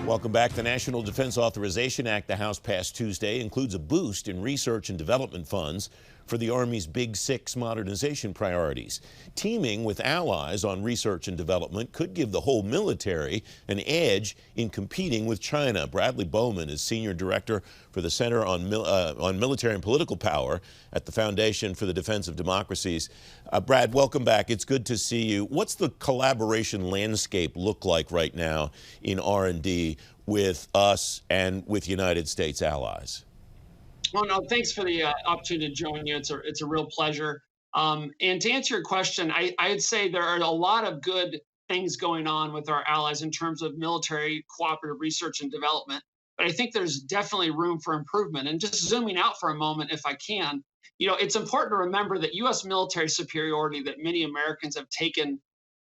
Welcome back. The National Defense Authorization Act the House passed Tuesday includes a boost in research and development funds for the Army's Big Six modernization priorities. Teaming with allies on research and development could give the whole military an edge in competing with China. Bradley Bowman is Senior Director for the Center on Military and Political Power at the Foundation for the Defense of Democracies. Brad, welcome back. It's good to see you. What's the collaboration landscape look like right now in R&D with us and with United States allies? Well, no, thanks for the opportunity to join you. It's a real pleasure. And to answer your question, I'd say there are a lot of good things going on with our allies in terms of military cooperative research and development. But I think there's definitely room for improvement. And just zooming out for a moment, if I can, it's important to remember that U.S. military superiority that many Americans have taken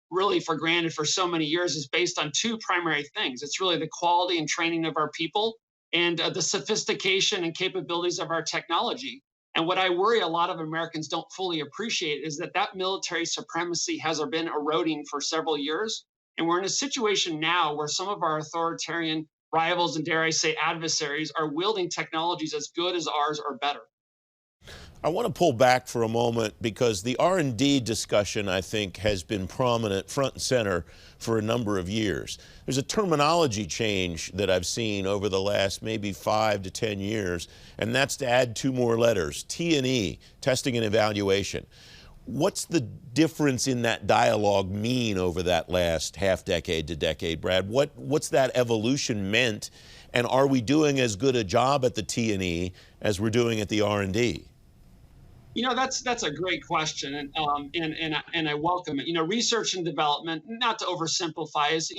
really for granted for so many years is based on two primary things. It's really the quality and training of our people and the sophistication and capabilities of our technology. And what I worry a lot of Americans don't fully appreciate is that military supremacy has been eroding for several years. And we're in a situation now where some of our authoritarian rivals and, dare I say, adversaries are wielding technologies as good as ours or better. I want to pull back for a moment because the R&D discussion, I think, has been prominent front and center for a number of years. There's a terminology change that I've seen over the last maybe 5 to 10 years, and that's to add 2 more letters, T&E, testing and evaluation. What's the difference in that dialogue mean over that last half decade to decade, Brad? What's that evolution meant, and are we doing as good a job at the T&E as we're doing at the R&D? That's a great question, and I welcome it. Research and development, not to oversimplify, is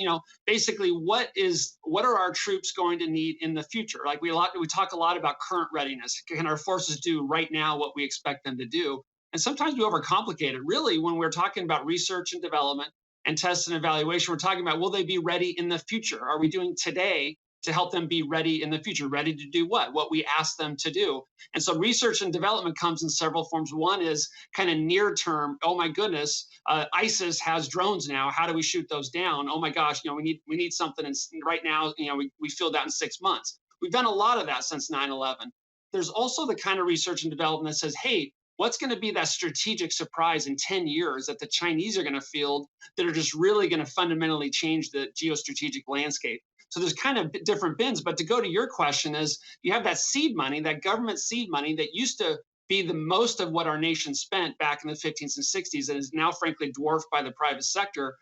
basically what are our troops going to need in the future? Like we talk a lot about current readiness. Can our forces do right now what we expect them to do? And sometimes we overcomplicate it. Really, when we're talking about research and development and test and evaluation, we're talking about will they be ready in the future? Are we doing today to help them be ready in the future? Ready to do what we ask them to do. And so research and development comes in several forms. One is kind of near term. Oh my goodness, ISIS has drones now. How do we shoot those down? Oh my gosh, we need something. And right now, we feel that in 6 months. We've done a lot of that since 9/11. There's also the kind of research and development that says, hey, what's going to be that strategic surprise in 10 years that the Chinese are going to field that are just really going to fundamentally change the geostrategic landscape? So there's kind of different bins. But to go to your question is you have that seed money, that government seed money that used to be the most of what our nation spent back in the 50s and 60s and is now frankly dwarfed by the private sector,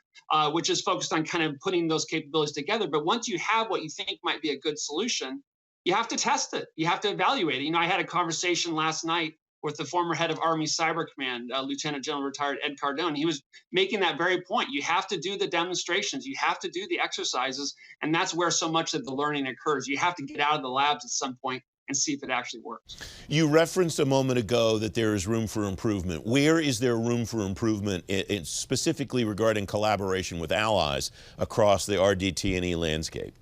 which is focused on kind of putting those capabilities together. But once you have what you think might be a good solution, you have to test it. You have to evaluate it. I had a conversation last night with the former head of Army Cyber Command, Lieutenant General retired Ed Cardone. He was making that very point. You have to do the demonstrations. You have to do the exercises. And that's where so much of the learning occurs. You have to get out of the labs at some point and see if it actually works. You referenced a moment ago that there is room for improvement. Where is there room for improvement, specifically regarding collaboration with allies across the RDT&E landscape?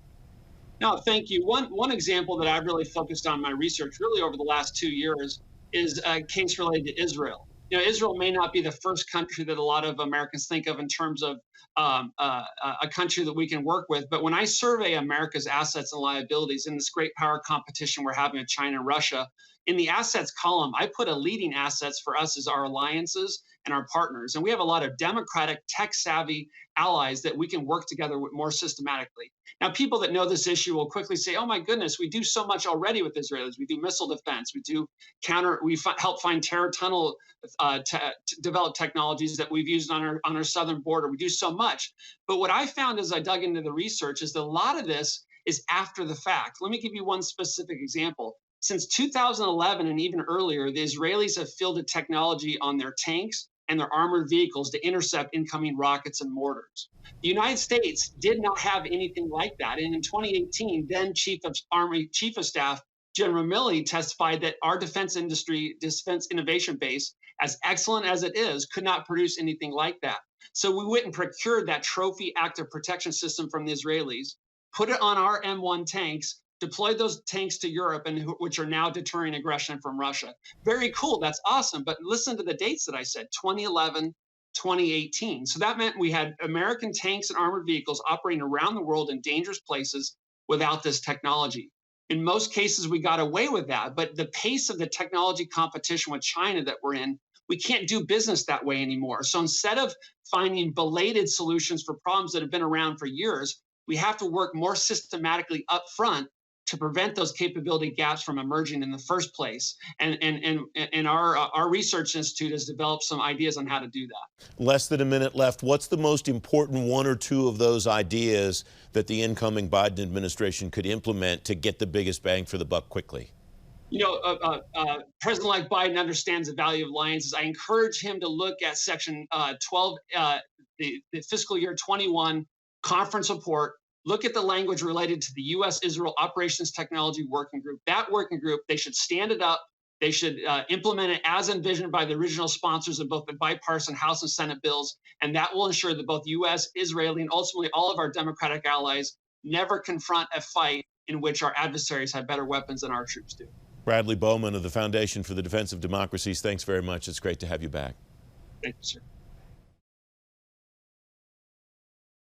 No, thank you. One example that I've really focused on my research really over the last 2 years is a case related to Israel. Israel may not be the first country that a lot of Americans think of in terms of a country that we can work with. But when I survey America's assets and liabilities in this great power competition we're having with China and Russia, in the assets column, I put a leading assets for us as our alliances and our partners. And we have a lot of democratic, tech-savvy allies that we can work together with more systematically. Now, people that know this issue will quickly say, oh my goodness, we do so much already with Israelis. We do missile defense. We do help find terror tunnel develop technologies that we've used on our southern border. We do so much. But what I found as I dug into the research is that a lot of this is after the fact. Let me give you one specific example. Since 2011 and even earlier, the Israelis have fielded technology on their tanks and their armored vehicles to intercept incoming rockets and mortars. The United States did not have anything like that. And in 2018, then Chief of Staff General Milley testified that our defense innovation base, as excellent as it is, could not produce anything like that. So we went and procured that trophy active protection system from the Israelis, put it on our M1 tanks, deployed those tanks to Europe, and which are now deterring aggression from Russia. Very cool. That's awesome. But listen to the dates that I said, 2011, 2018. So that meant we had American tanks and armored vehicles operating around the world in dangerous places without this technology. In most cases, we got away with that, but the pace of the technology competition with China that we're in, we can't do business that way anymore. So instead of finding belated solutions for problems that have been around for years, we have to work more systematically up front to prevent those capability gaps from emerging in the first place. And our research institute has developed some ideas on how to do that. Less than a minute left. What's the most important one or two of those ideas that the incoming Biden administration could implement to get the biggest bang for the buck quickly? You know, President-elect Biden understands the value of alliances. I encourage him to look at Section 12, the fiscal year 21 conference report. Look at the language related to the U.S.-Israel Operations Technology Working Group. That working group, they should stand it up. They should implement it as envisioned by the original sponsors of both the bipartisan House and Senate bills. And that will ensure that both U.S., Israeli, and ultimately all of our democratic allies never confront a fight in which our adversaries have better weapons than our troops do. Bradley Bowman of the Foundation for the Defense of Democracies, thanks very much. It's great to have you back. Thank you, sir.